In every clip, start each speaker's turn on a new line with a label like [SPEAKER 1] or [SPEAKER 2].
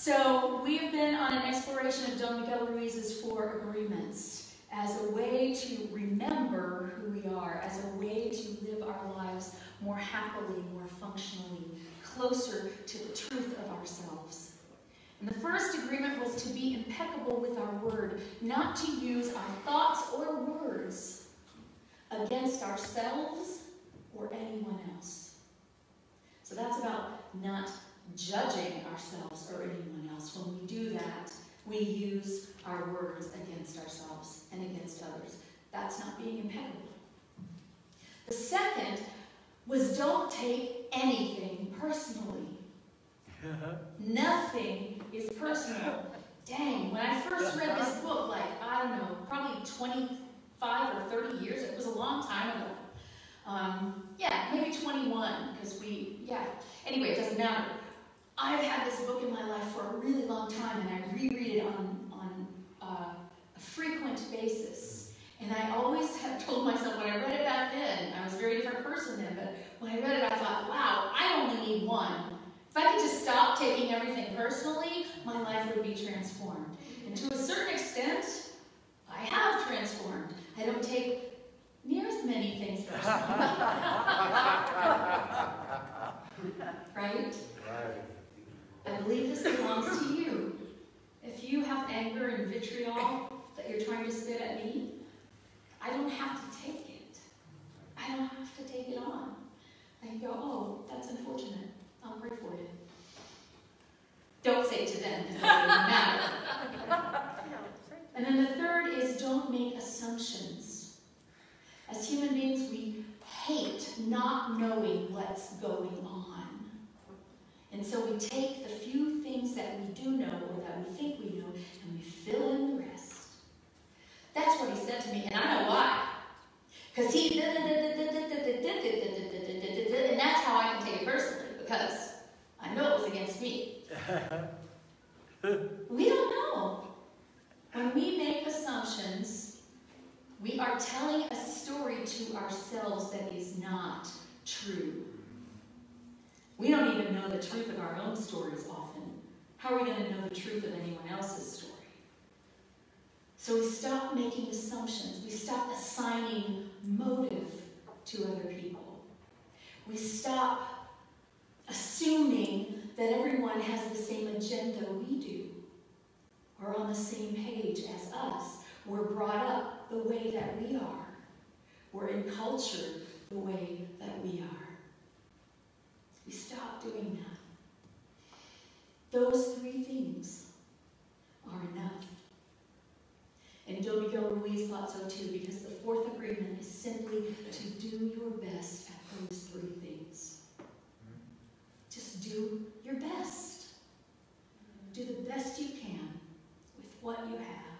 [SPEAKER 1] So we've been on an exploration of Don Miguel Ruiz's 4 agreements as a way to remember who we are, as a way to live our lives more happily, more functionally, closer to the truth of ourselves. And the first agreement was to be impeccable with our word, not to use our thoughts or words against ourselves or anyone else. So that's about not judging ourselves or anyone else. When we do that, we use our words against ourselves and against others. That's not being impeccable. The second was don't take anything personally. Nothing is personal. Dang, when I first read this book, like, I don't know, probably 25 or 30 years, it was a long time ago. Yeah, maybe 21, because anyway, it doesn't matter. I've had this book in my life for a really long time, and I reread it on a frequent basis. And I always have told myself, when I read it back then, I was a very different person then, but when I read it, I thought, wow, I only need one. If I could just stop taking everything personally, my life would be transformed. And to a certain extent, I have transformed. I don't take near as many things personally. Right? I believe this belongs to you. If you have anger and vitriol that you're trying to spit at me, I don't have to take it. I don't have to take it on. I can go, oh, that's unfortunate. I'll pray for you. Don't say it to them, because it doesn't matter. And then the third is don't make assumptions. As human beings, we hate not knowing what's going on. And so we take the few things that we do know or that we think we know and we fill in the rest. That's what he said to me, and I know why. Because he and that's how I can take it personally, because I know it was against me. We don't know. When we make assumptions, we are telling a story to ourselves that is not true. We don't even know the truth of our own stories often. How are we going to know the truth of anyone else's story? So we stop making assumptions. We stop assigning motive to other people. We stop assuming that everyone has the same agenda we do, or on the same page as us. We're brought up the way that we are. We're encultured the way that we are. We stop doing that. Those 3 things are enough. And Don Miguel Ruiz thought so too, because the 4th agreement is simply to do your best at those 3 things. Just do your best. Do the best you can with what you have,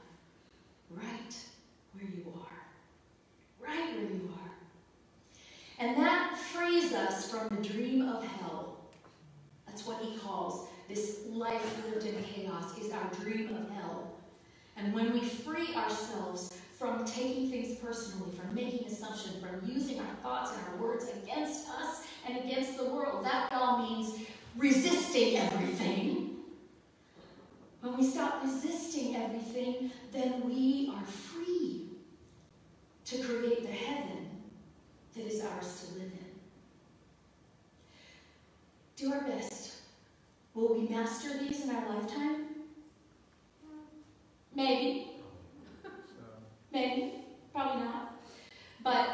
[SPEAKER 1] right where you are. Right where you are. And that frees us from the dream of hell. That's what he calls this life lived in chaos, is our dream of hell. And when we free ourselves from taking things personally, from making assumptions, from using our thoughts and our words against us and against the world, that all means resisting everything. When we stop resisting everything, then we are free to create the heaven that is ours to live in. Do our best. Will we master these in our lifetime? Maybe. Maybe. Probably not. But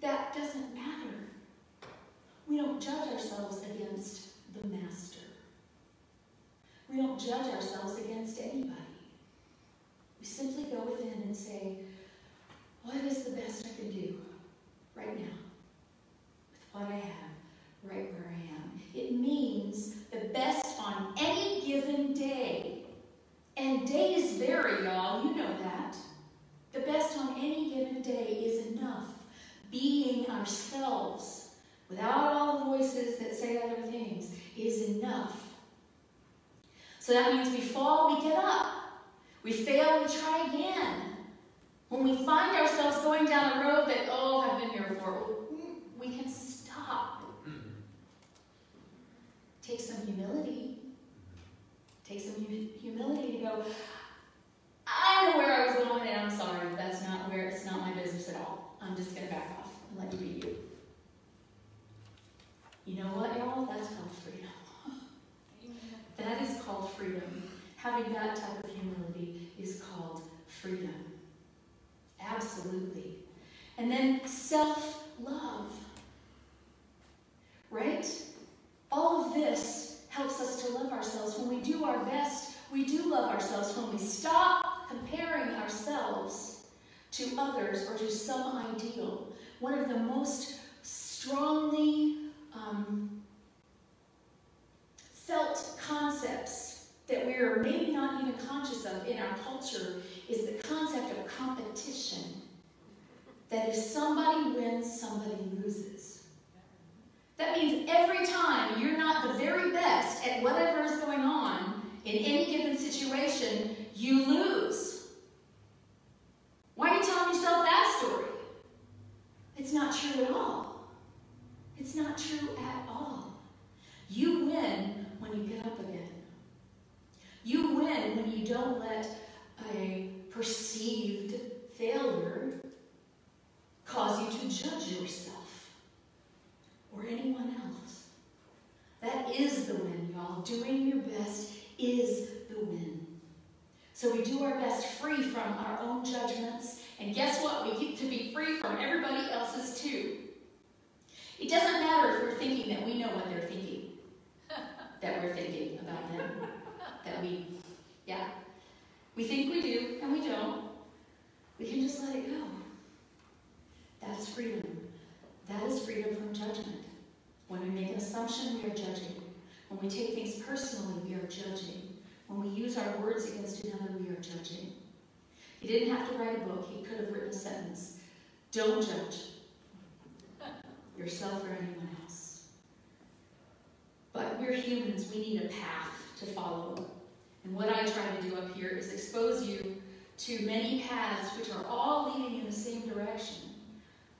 [SPEAKER 1] that doesn't matter. We don't judge ourselves against the master. We don't judge ourselves against anybody. We simply go within and say, what is the best I can do right now with what I have, right where I am? It means the best on any given day. And days vary, y'all. You know that. The best on any given day is enough. Being ourselves, without all the voices that say other things, is enough. So that means we fall, we get up. We fail, we try again. When we find ourselves going down a road that, oh, I've been here before, we can stop. Take some humility. Takes some humility to go, I know where I was going, and I'm sorry. That's not where, it's not my business at all. I'm just going to back off and let you be you. You know what, y'all? That's called freedom. That is called freedom. Having that type of humility is called freedom. Absolutely. And then self-love. Right? All of this helps us to love ourselves. When we do our best, we do love ourselves. When we stop comparing ourselves to others or to some ideal. One of the most strongly felt concepts that we're maybe not even conscious of in our culture is the concept of competition. That if somebody wins, somebody loses. That means every time you're not the very best at whatever is going on in any given situation, you lose. Why are you telling yourself that story? It's not true at all. It's not true at all. You win when you get up again. You win when you don't let a perceived failure cause you to judge yourself or anyone else. That is the win, y'all. Doing your best is the win. So we do our best free from our own judgments, and guess what? We get to be free from everybody else's too. It doesn't matter if we're thinking that we know what they're thinking, that we're thinking about them, that we think we do, and we don't. We can just let it go. That's freedom. That is freedom from judgment. When we make an assumption, we are judging. When we take things personally, we are judging. When we use our words against another, we are judging. He didn't have to write a book. He could have written a sentence. Don't judge yourself or anyone else. But we're humans. We need a path to follow. And what I try to do up here is expose you to many paths which are all leading in the same direction,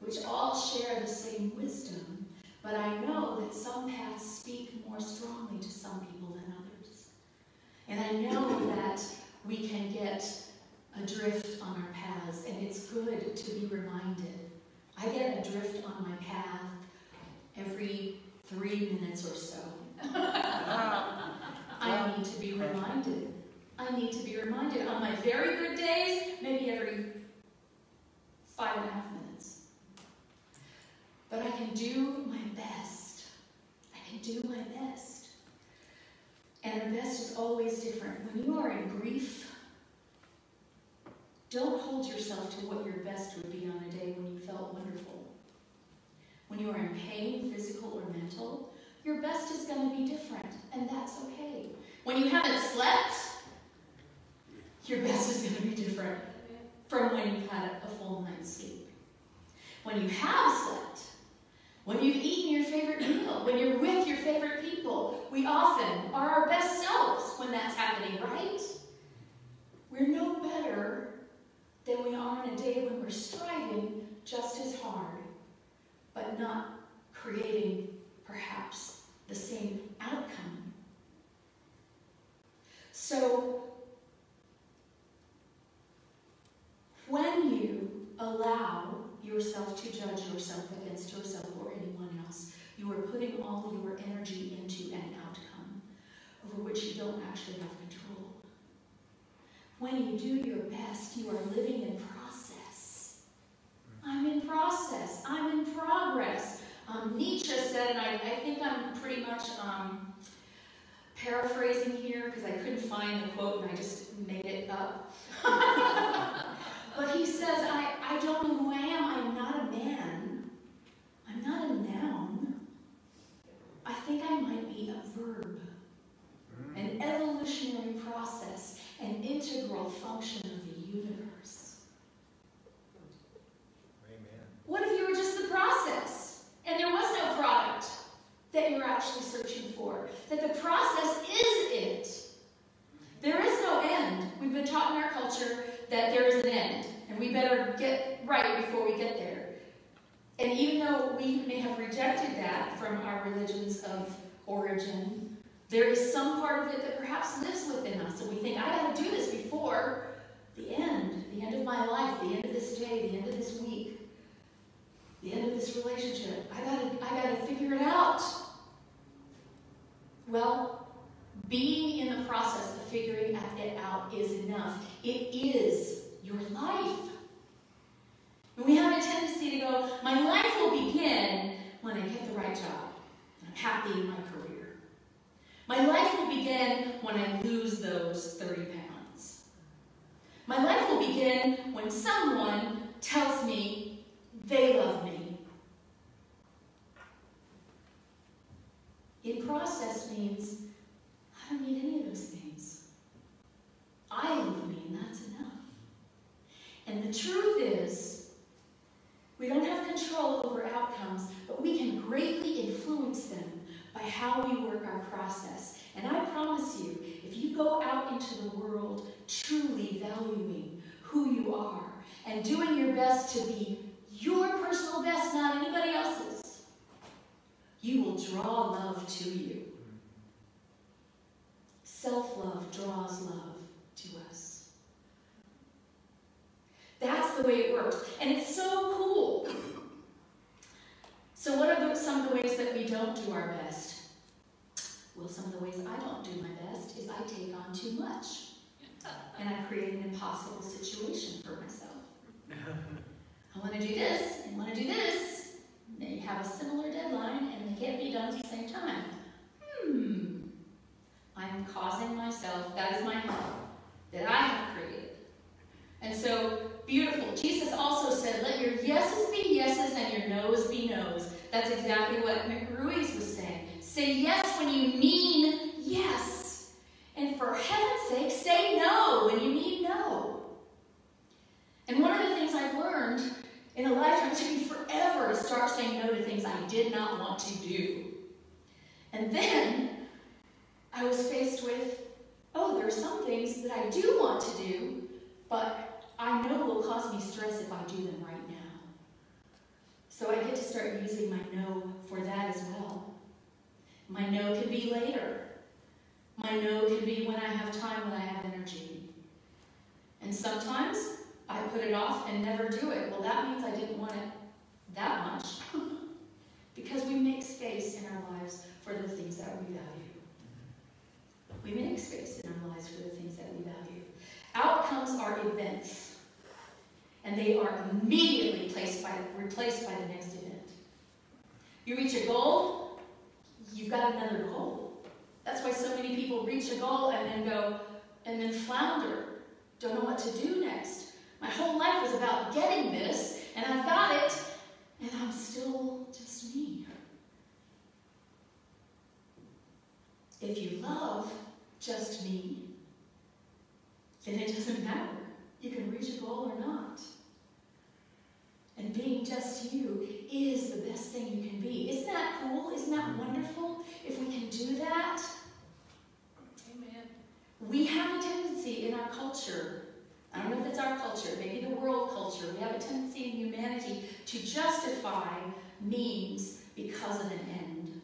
[SPEAKER 1] which all share the same wisdom. But I know that some paths speak more strongly to some people than others. And I know that we can get adrift on our paths, and it's good to be reminded. I get adrift on my path every 3 minutes or so. I need to be reminded. I need to be reminded. On my very good days, maybe every 5.5 minutes. But I can do my best. I can do my best. And our best is always different. When you are in grief, don't hold yourself to what your best would be on a day when you felt wonderful. When you are in pain, physical or mental, your best is going to be different, and that's okay. When you haven't slept, your best is going to be different from when you've had a full night's sleep. When you have slept, when you've eaten your favorite meal, when you're with your favorite people, we often are our best selves when that's happening, right? We're no better than we are on a day when we're striving just as hard, but not creating perhaps the same outcome. So, when you allow yourself to judge yourself against yourself or anyone else, you are putting all your energy into an outcome over which you don't actually have control. When you do your best, you are living in process. I'm in process. I'm in progress. Nietzsche said, and I think I'm pretty much paraphrasing here because I couldn't find the quote and I just made it up. But he says, I don't know who I am. I'm not a man. I'm not a noun. I think I might be a verb. An evolutionary process, an integral function of the universe.
[SPEAKER 2] Amen.
[SPEAKER 1] What if you were just the process and there was no product that you're actually searching for? That the process is it. There is no end. We've been taught in our culture that there is an end, and we better get right before we get there. And even though we may have rejected that from our religions of origin, There is some part of it that perhaps lives within us, and we think, I got to do this before the end of my life, the end of this day, the end of this week, the end of this relationship. I gotta figure it out. Well, being in the process of figuring it out is enough. It is your life. And we have a tendency to go, my life will begin when I get the right job, and I'm happy in my career. My life will begin when I lose those 30 pounds. My life will begin when someone tells me they love me. In process means I don't need any of those things. I love me, and that's enough. And the truth is, we don't have control over outcomes, but we can greatly influence them by how we work our process. And I promise you, if you go out into the world truly valuing who you are and doing your best to be your personal best, not anybody else's, you will draw love to you. Self-love draws love to us. That's the way it works. And it's so cool. So what are some of the ways that we don't do our best? Well, some of the ways I don't do my best is I take on too much. And I create an impossible situation for myself. I want to do this, and want to do this. They have a similar deadline, and they can't be done at the same time. I'm causing myself, that is my hell, that I have created. And so, beautiful. Jesus also said, let your yeses be yeses and your noes be noes. That's exactly what Ruiz was saying. Say yes when you mean yes. And for heaven's sake, say no when you mean no. And one of the things I've learned in a lifetime, it took me forever to start saying no to things I did not want to do. And then I was faced with, oh, there are some things that I do want to do, but I know will cause me stress if I do them right now. So I get to start using my no for that as well. My no can be later. My no can be when I have time, when I have energy. And sometimes I put it off and never do it. Well, that means I didn't want it that much. Because we make space in our lives for the things that we value. We make space in our lives for the things that we value. Outcomes are events. And they are immediately replaced by the next event. You reach a goal, you've got another goal. That's why so many people reach a goal and then flounder. Don't know what to do next. My whole life was about getting this, and I've got it, and I'm still just me. If you love just me, then it doesn't matter. You can reach a goal or not. And being just you is the best thing you can be. Isn't that cool? Isn't that wonderful? If we can do that. Amen. We have a tendency in our culture, I don't know if it's our culture, maybe the world culture, we have a tendency in humanity to justify means because of an end.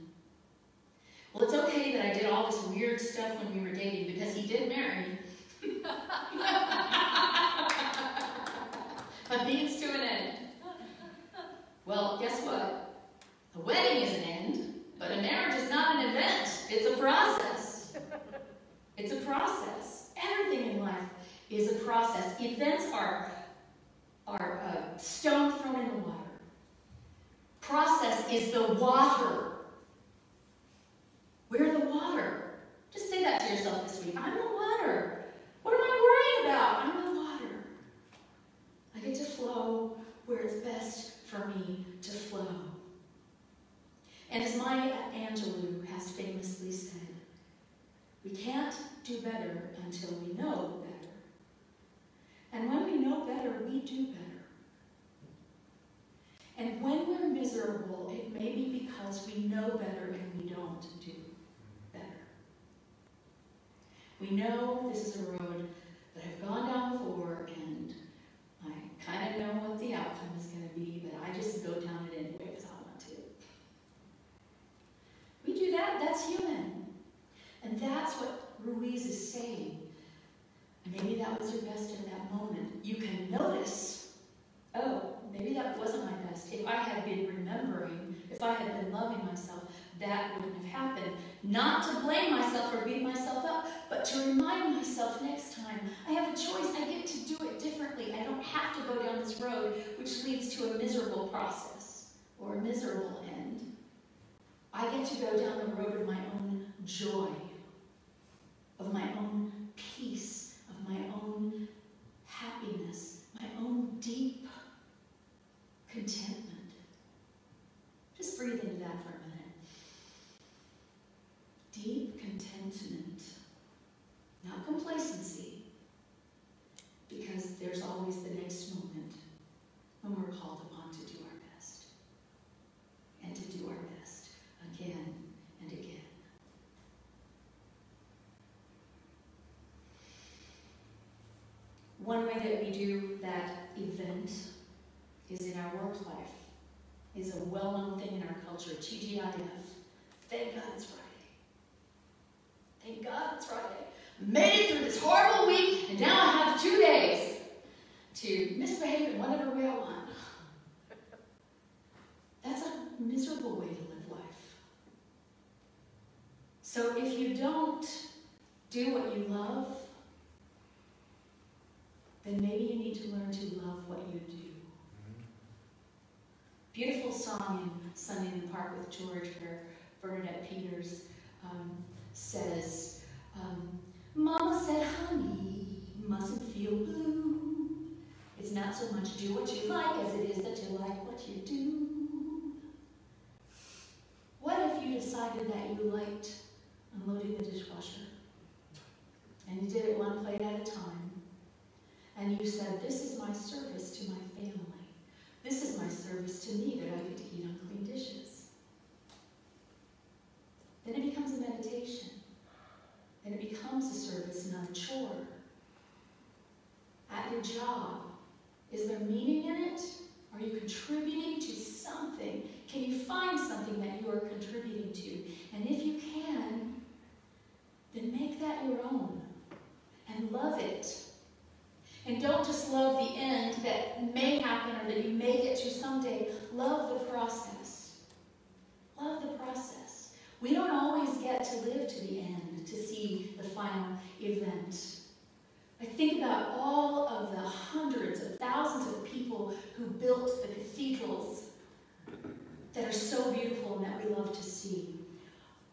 [SPEAKER 1] Well, it's okay that I did all this weird stuff when we were dating because he did marry me. A means to an end. Well, guess what? A wedding is an end, but a marriage is not an event. It's a process. It's a process. Everything in life is a process. Events are stone thrown in the water. Process is the water. We're the water. Just say that to yourself this week. I'm the water. What am I worrying about? I'm the water. I get to flow where it's best for me to flow. And as Maya Angelou has famously said, we can't do better until we know better. And when we know better, we do better. And when we're miserable, it may be because we know better and we don't do better. We know this is a road that I've gone down before, and I kind of know what the outcome is going to be, but I just go down it anyway because I want to. We do that. That's human. maybe that was your best in that moment. You can notice, oh, maybe that wasn't my best. If I had been remembering, if I had been loving myself, that wouldn't have happened. Not to blame myself or beat myself up, but to remind myself next time, I have a choice. I get to do it differently. I don't have to go down this road which leads to a miserable process or a miserable end. I get to go down the road of my own joy, of my own peace, of my own happiness, my own deep contentment. Just breathe into that for a minute. Deep contentment, not complacency, because there's always the next moment when we're called upon to do our best, and to do our best again and again. One way that we do that event is in our work life. Is a well-known thing in our culture, TGIF. Thank God it's Friday. Thank God it's Friday. Made it through this horrible week, and now I have 2 days to misbehave in whatever way I want. That's a miserable way to live life. So if you don't do what you love, then maybe you need to learn to love what you do. Beautiful song in Sunday in the Park with George where Bernadette Peters says, Mama said, honey, you mustn't feel blue. It's not so much do what you like as it is that you like what you do. What if you decided that you liked unloading the dishwasher? And you did it one plate at a time. And you said, this is my service to my family. This is my service to me that I get to eat unclean dishes. Then it becomes a meditation. And it becomes a service, not a chore. At your job, is there meaning in it? Are you contributing to something? Can you find something that you are contributing to? And if you can, then make that your own. And love it. And don't just love the end that may happen or that you may get to someday. Love the process. Love the process. We don't always get to live to the end, to see the final event. I think about all of the hundreds of thousands of people who built the cathedrals that are so beautiful and that we love to see.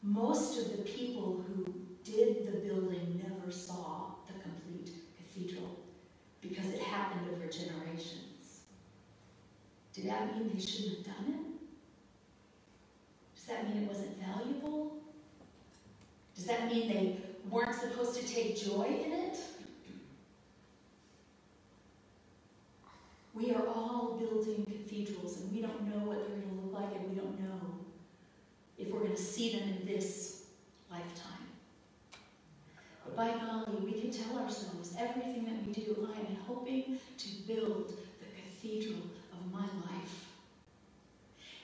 [SPEAKER 1] Most of the people who did the building never saw the complete cathedral, because it happened over generations. Did that mean they shouldn't have done it? Does that mean it wasn't valuable? Does that mean they weren't supposed to take joy in it? We are all building cathedrals, and we don't know what they're going to look like, and we don't know if we're going to see them in this lifetime. But by golly, we can tell ourselves everything that we do, I am hoping to build the cathedral of my life.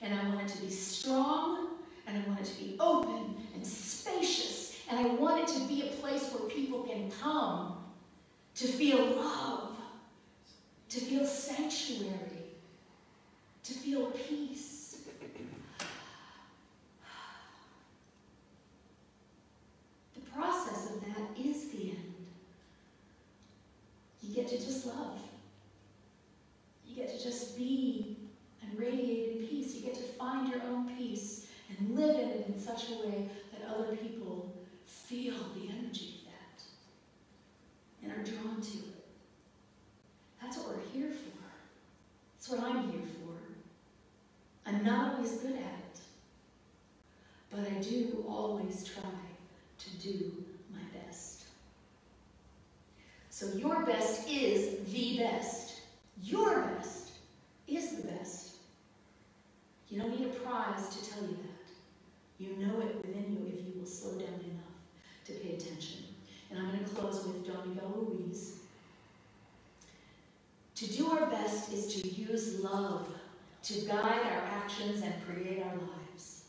[SPEAKER 1] And I want it to be strong, and I want it to be open and spacious, and I want it to be a place where people can come to feel love, to feel sanctuary, to feel peace. The process of that is the end. You get to just love. You get to just be and radiate in peace. You get to find your own peace and live in it in such a way that other people feel the energy of that and are drawn to it. That's what we're here for. That's what I'm here for. I'm not always good at it, but I do always try to do my best. So your best is the best. Your best is the best. You don't need a prize to tell you that. You know it within you if you will slow down enough to pay attention. And I'm going to close with Don Miguel Ruiz. To do our best is to use love to guide our actions and create our lives.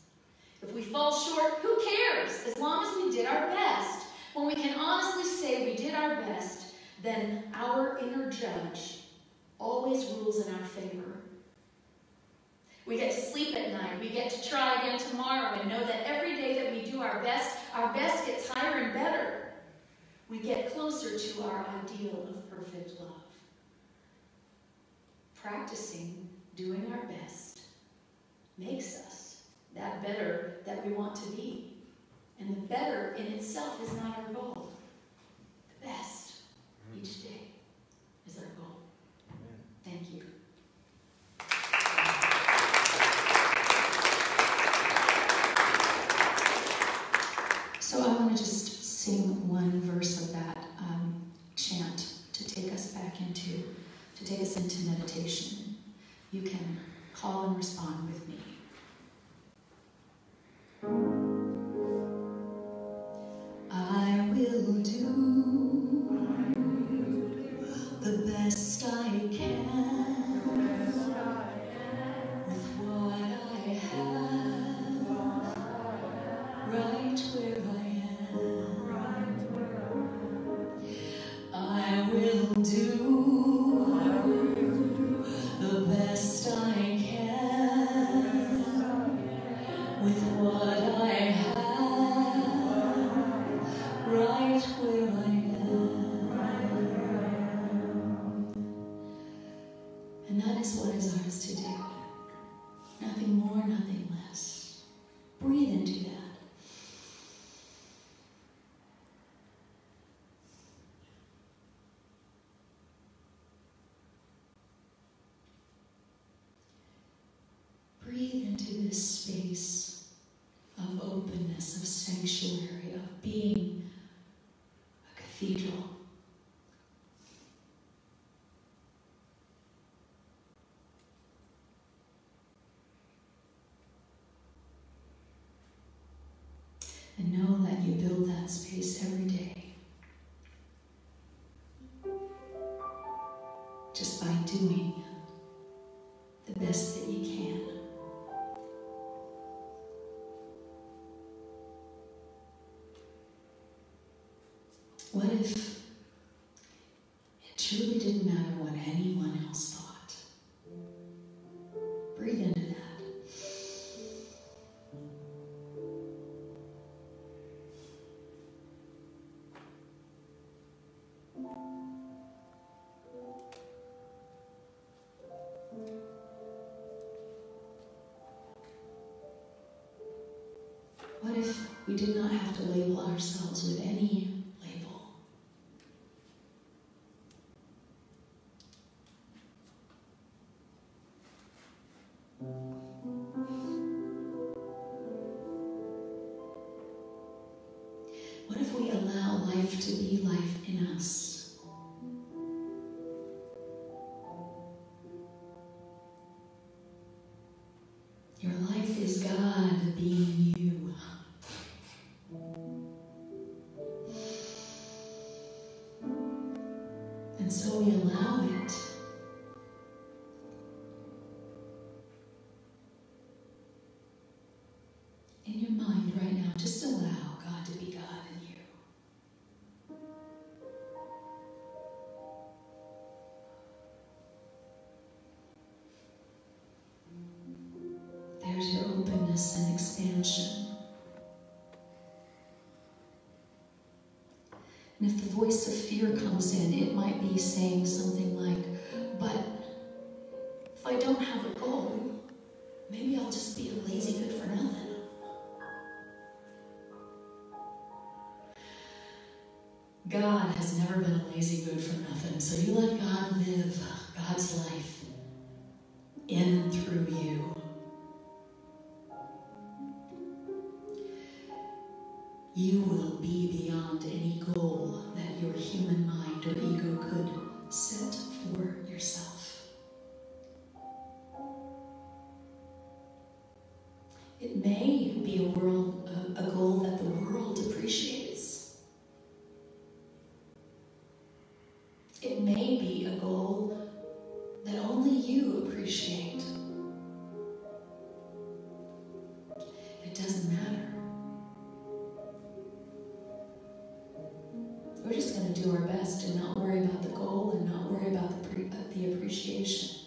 [SPEAKER 1] If we fall short, who cares? As long as we did our best. When we can honestly say we did our best, then our inner judge always rules in our favor. We get to sleep at night. We get to try again tomorrow and know that every day that we do our best gets higher and better. We get closer to our ideal of perfect love. Practicing doing our best makes us that better that we want to be. And the better in itself is not our goal. The best each day is our goal. Thank you. So I want to just sing one verse of that chant to take us into meditation. You can call and respond with me. I will do the best I can with what I have, right where I am. I will do the best I can with what I have, right where I am. And that is what is ours to do. Nothing more, nothing less. Breathe into that. Breathe into this space of openness, of sanctuary, of being a cathedral. And know that you build that space every day. Just by doing the best that you can. What if it truly didn't matter what anyone else thought? Breathe into that. What if we did not have to label ourselves with any label? What if we allow life to be life in us? Your life is God being you. And so we allow it. In your mind right now, just allow God to be God in you. There's your openness and expansion. And if the voice of fear comes in, it might be saying something like, but if I don't have a goal, maybe I'll just be a lazy good for nothing. God has never been a lazy good for nothing, so you let God live God's life in and through you. You will be beyond any goal that your human mind or ego could set for yourself. It may be a goal that the world appreciates. It may be a goal that only you appreciate. It doesn't matter. We're just going to do our best and not worry about the goal and not worry about the appreciation.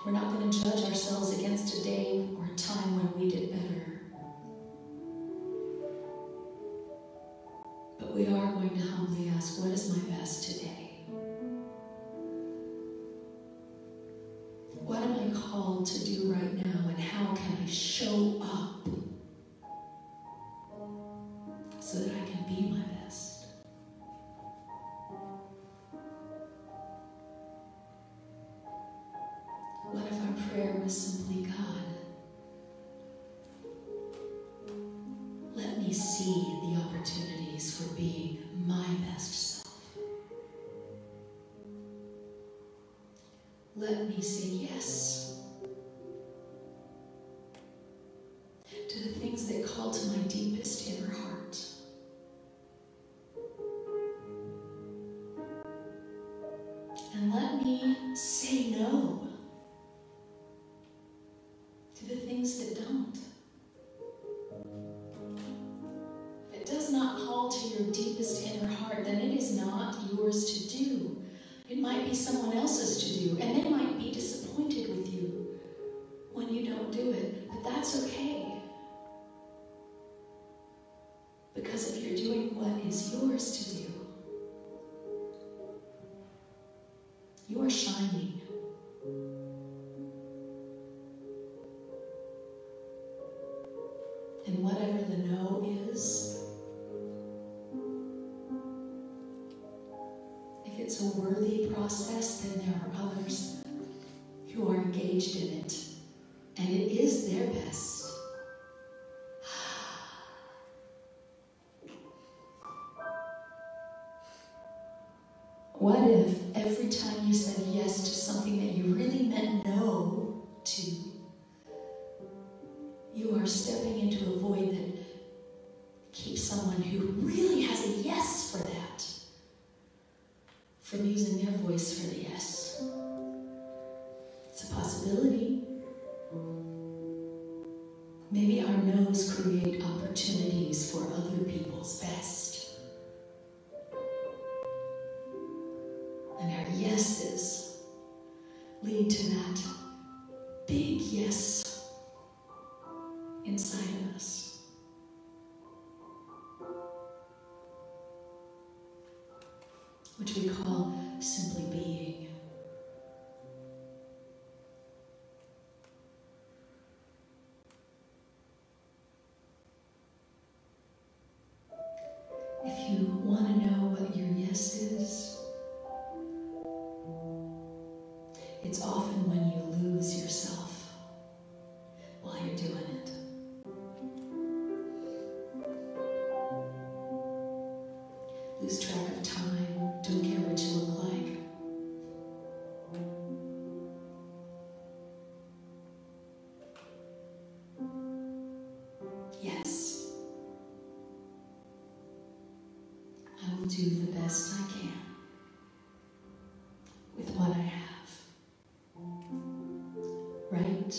[SPEAKER 1] We're not going to judge ourselves against a day or a time when we did better. But we are going to humbly ask, what is my best today? What am I called to do right now, and how can I show up so that I can be my best? What if our prayer was simply, God, let me see the opportunities for being my best self. Let me say yes to the things that call to my deepest inner heart. And let me say no to the things that don't. If it does not call to your deepest inner heart, then it is not yours to do. It might be someone else's to do, and they might be disappointed with you when you don't do it, but that's okay. Because if you're doing what is yours to do, you are shining. And whatever the no is, if it's a worthy process, then there are others who are engaged in it, and it is their best. What if every time you said yes to something that you really meant no to, you are stepping into a void that keeps someone who really has a yes for that from using their voice for the yes? It's a possibility. Maybe our no's create opportunities for other people's best. And our yeses lead to that big yes inside of us. Which we call simply being. If you want to know what your yes is, it's often when you lose yourself while you're doing it. Lose track of time, don't care what you look like. Yes, I will do the best I can with what I have. Right